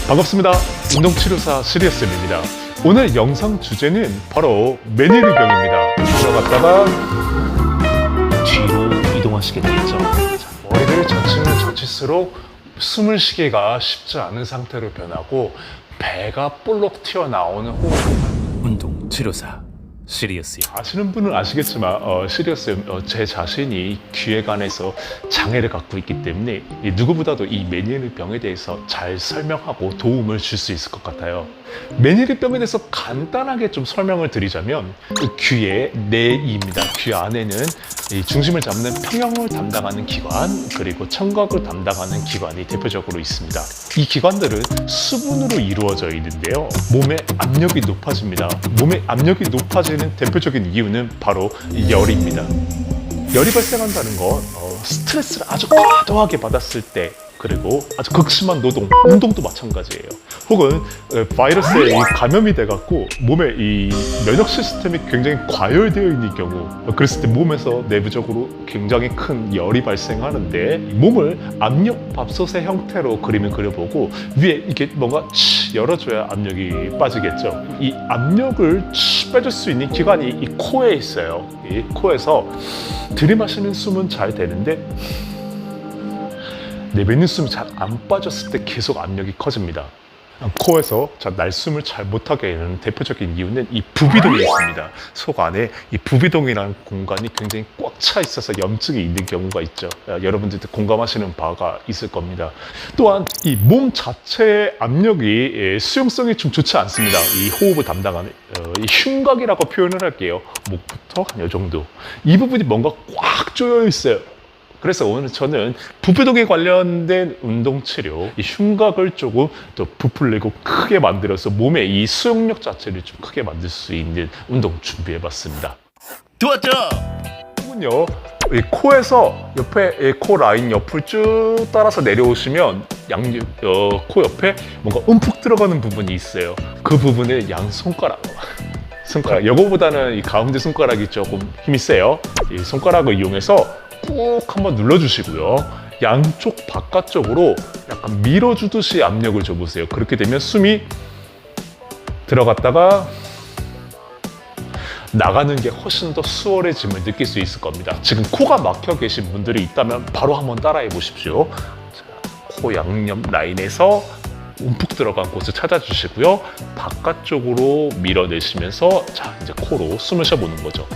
반갑습니다. 운동치료사 시리어스입니다. 오늘 영상 주제는 바로 메니르병입니다. 들어갔다가 뒤로 이동하시게 되겠죠. 머리를 젖히면 젖힐수록 숨을 쉬기가 쉽지 않은 상태로 변하고 배가 볼록 튀어나오는 호흡. 운동치료사 시리어스요. 아시는 분은 아시겠지만 시리어스 제 자신이 귀에 관해서 장애를 갖고 있기 때문에 누구보다도 이 메니르병에 대해서 잘 설명하고 도움을 줄 수 있을 것 같아요. 메니르병에 대해서 간단하게 좀 설명을 드리자면 귀의 내이입니다. 귀 안에는 이 중심을 잡는 평형을 담당하는 기관, 그리고 청각을 담당하는 기관이 대표적으로 있습니다. 이 기관들은 수분으로 이루어져 있는데요. 몸의 압력이 높아집니다. 몸의 압력이 높아지는 대표적인 이유는 바로 열입니다. 열이 발생한다는 건 스트레스를 아주 과도하게 받았을 때, 그리고 아주 극심한 노동, 운동도 마찬가지예요. 혹은 바이러스에 감염이 돼갖고 몸의 이 면역 시스템이 굉장히 과열되어 있는 경우, 그랬을 때 몸에서 내부적으로 굉장히 큰 열이 발생하는데, 몸을 압력밥솥의 형태로 그림을 그려보고 위에 이렇게 뭔가 열어줘야 압력이 빠지겠죠. 이 압력을 빼줄 수 있는 기관이 이 코에 있어요. 이 코에서 들이마시는 숨은 잘 되는데 내뱉는 숨이 잘 안 빠졌을 때 계속 압력이 커집니다. 코에서 날숨을 잘 못하게 하는 대표적인 이유는 이 부비동이 있습니다. 속 안에 이 부비동이라는 공간이 굉장히 꽉 차 있어서 염증이 있는 경우가 있죠. 여러분들도 공감하시는 바가 있을 겁니다. 또한 이 몸 자체의 압력이 수용성이 좀 좋지 않습니다. 이 호흡을 담당하는 이 흉곽이라고 표현을 할게요. 목부터 한 이 정도. 이 부분이 뭔가 꽉 조여 있어요. 그래서 오늘 저는 부비동에 관련된 운동치료, 이 흉곽을 조금 더 부풀리고 크게 만들어서 몸의 이 수용력 자체를 좀 크게 만들 수 있는 운동 준비해봤습니다. 도왔죠? 이군요. 이 코에서 옆에 코 라인 옆을 쭉 따라서 내려오시면 코 옆에 뭔가 움푹 들어가는 부분이 있어요. 그 부분을 양 손가락. 이거보다는 이 가운데 손가락이 조금 힘이 세요. 이 손가락을 이용해서 꾹 한번 눌러주시고요. 양쪽 바깥쪽으로 약간 밀어주듯이 압력을 줘보세요. 그렇게 되면 숨이 들어갔다가 나가는 게 훨씬 더 수월해짐을 느낄 수 있을 겁니다. 지금 코가 막혀 계신 분들이 있다면 바로 한번 따라해 보십시오. 자, 코 양옆 라인에서 움푹 들어간 곳을 찾아주시고요. 바깥쪽으로 밀어내시면서 자, 이제 코로 숨을 쉬어보는 거죠.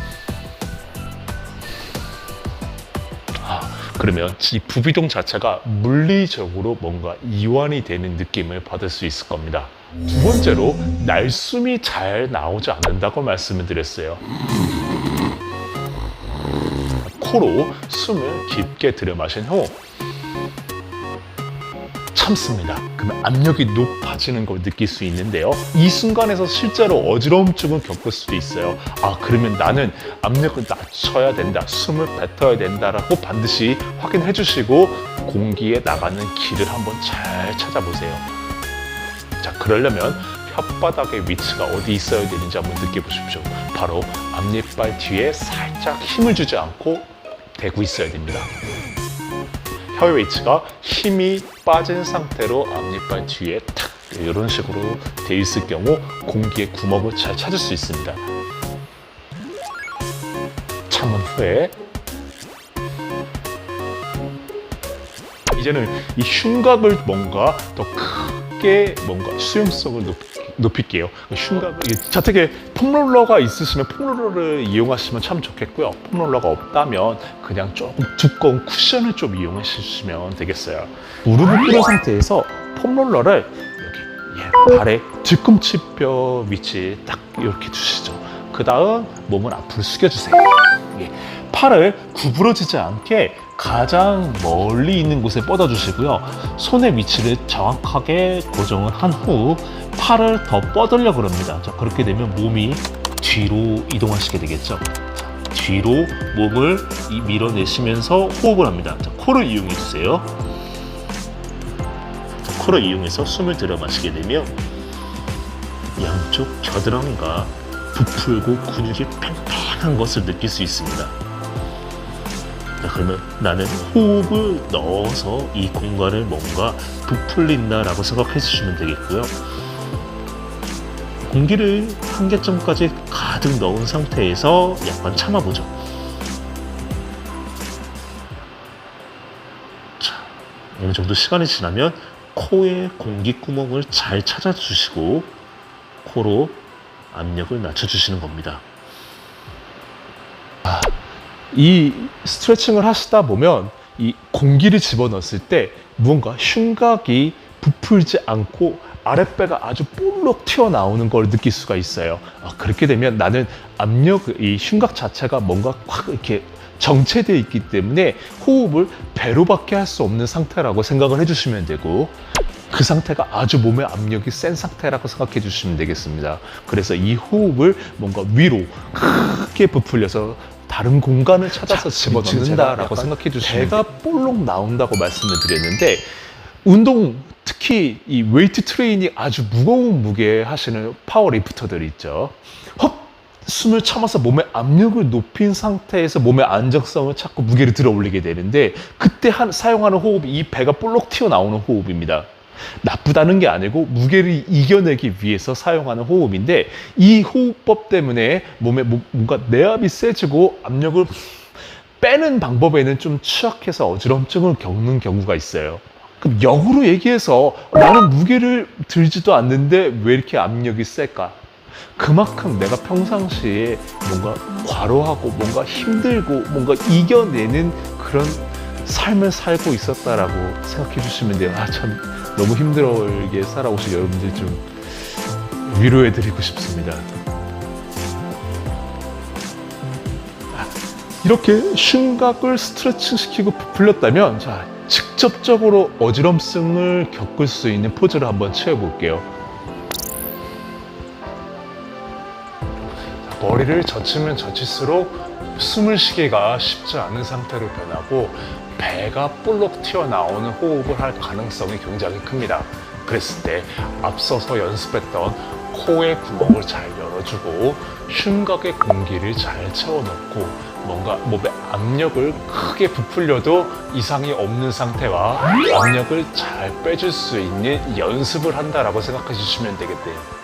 그러면 이 부비동 자체가 물리적으로 뭔가 이완이 되는 느낌을 받을 수 있을 겁니다. 두 번째로, 날숨이 잘 나오지 않는다고 말씀을 드렸어요. 코로 숨을 깊게 들여마신 후 참습니다. 그러면 압력이 높아지는 걸 느낄 수 있는데요. 이 순간에서 실제로 어지러움증을 겪을 수도 있어요. 그러면 나는 압력을 낮춰야 된다, 숨을 뱉어야 된다라고 반드시 확인해 주시고 공기에 나가는 길을 한번 잘 찾아보세요. 자, 그러려면 혓바닥의 위치가 어디 있어야 되는지 한번 느껴보십시오. 바로 앞니빨 뒤에 살짝 힘을 주지 않고 대고 있어야 됩니다. 혀의 위치가 힘이 빠진 상태로 앞니빨 뒤에 탁 이런 식으로 돼 있을 경우 공기의 구멍을 잘 찾을 수 있습니다. 참은 후에 이제는 이 흉곽을 뭔가 더 크게 뭔가 수용성을 높일게요. 흉곽을 자택에 폼롤러가 있으시면 폼롤러를 이용하시면 참 좋겠고요. 폼롤러가 없다면 그냥 조금 두꺼운 쿠션을 좀 이용해 주시면 되겠어요. 무릎을 꿇은 상태에서 폼롤러를 여기 발의 뒤꿈치뼈 위치에 딱 이렇게 두시죠. 그 다음 몸을 앞으로 숙여주세요. 팔을 구부러지지 않게 가장 멀리 있는 곳에 뻗어주시고요. 손의 위치를 정확하게 고정을 한 후 팔을 더 뻗으려고 합니다. 자, 그렇게 되면 몸이 뒤로 이동하시게 되겠죠. 자, 뒤로 몸을 밀어내시면서 호흡을 합니다. 자, 코를 이용해 주세요. 자, 코를 이용해서 숨을 들여 마시게 되면 양쪽 겨드랑이가 부풀고 근육이 팽팽한 것을 느낄 수 있습니다. 그러면 나는 호흡을 넣어서 이 공간을 뭔가 부풀린다라고 생각해 주시면 되겠고요. 공기를 한계점까지 가득 넣은 상태에서 약간 참아보죠. 자, 어느 정도 시간이 지나면 코의 공기 구멍을 잘 찾아주시고 코로 압력을 낮춰주시는 겁니다. 이 스트레칭을 하시다 보면 이 공기를 집어넣었을 때 무언가 흉곽이 부풀지 않고 아랫배가 아주 볼록 튀어나오는 걸 느낄 수가 있어요. 그렇게 되면 나는 이 흉곽 자체가 뭔가 확 이렇게 정체되어 있기 때문에 호흡을 배로밖에 할 수 없는 상태라고 생각을 해주시면 되고, 그 상태가 아주 몸의 압력이 센 상태라고 생각해 주시면 되겠습니다. 그래서 이 호흡을 뭔가 위로 크게 부풀려서 다른 공간을 찾아서 집어넣는다라고 생각해 주시면 배가 볼록 나온다고 말씀을 드렸는데, 운동, 특히 이 웨이트 트레이닝 아주 무거운 무게 하시는 파워리프터들이 있죠. 숨을 참아서 몸의 압력을 높인 상태에서 몸의 안정성을 찾고 무게를 들어 올리게 되는데, 그때 사용하는 호흡이 이 배가 볼록 튀어나오는 호흡입니다. 나쁘다는 게 아니고 무게를 이겨내기 위해서 사용하는 호흡인데, 이 호흡법 때문에 몸에 뭔가 내압이 세지고 압력을 빼는 방법에는 좀 취약해서 어지럼증을 겪는 경우가 있어요. 그럼 역으로 얘기해서 나는 무게를 들지도 않는데 왜 이렇게 압력이 셀까? 그만큼 내가 평상시에 뭔가 과로하고 뭔가 힘들고 뭔가 이겨내는 그런 삶을 살고 있었다라고 생각해 주시면 돼요. 참 너무 힘들게 살아오신 여러분들 좀 위로해 드리고 싶습니다. 이렇게 흉곽을 스트레칭 시키고 부풀렸다면, 자, 직접적으로 어지럼증을 겪을 수 있는 포즈를 한번 취해 볼게요. 머리를 젖히면 젖힐수록 숨을 쉬기가 쉽지 않은 상태로 변하고 배가 볼록 튀어나오는 호흡을 할 가능성이 굉장히 큽니다. 그랬을 때 앞서서 연습했던 코의 구멍을 잘 열어주고 흉곽에 공기를 잘 채워넣고 뭔가 몸의 압력을 크게 부풀려도 이상이 없는 상태와 압력을 잘 빼줄 수 있는 연습을 한다라고 생각해 주시면 되겠대요.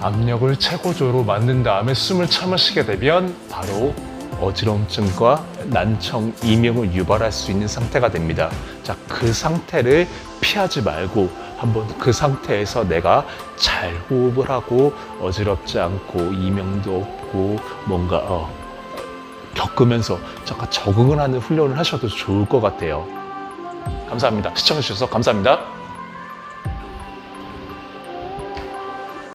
압력을 최고조로 만든 다음에 숨을 참아 쉬게 되면 바로 어지럼증과 난청, 이명을 유발할 수 있는 상태가 됩니다. 자, 그 상태를 피하지 말고 한번 그 상태에서 내가 잘 호흡을 하고 어지럽지 않고 이명도 없고 뭔가 겪으면서 잠깐 적응을 하는 훈련을 하셔도 좋을 것 같아요. 감사합니다. 시청해 주셔서 감사합니다.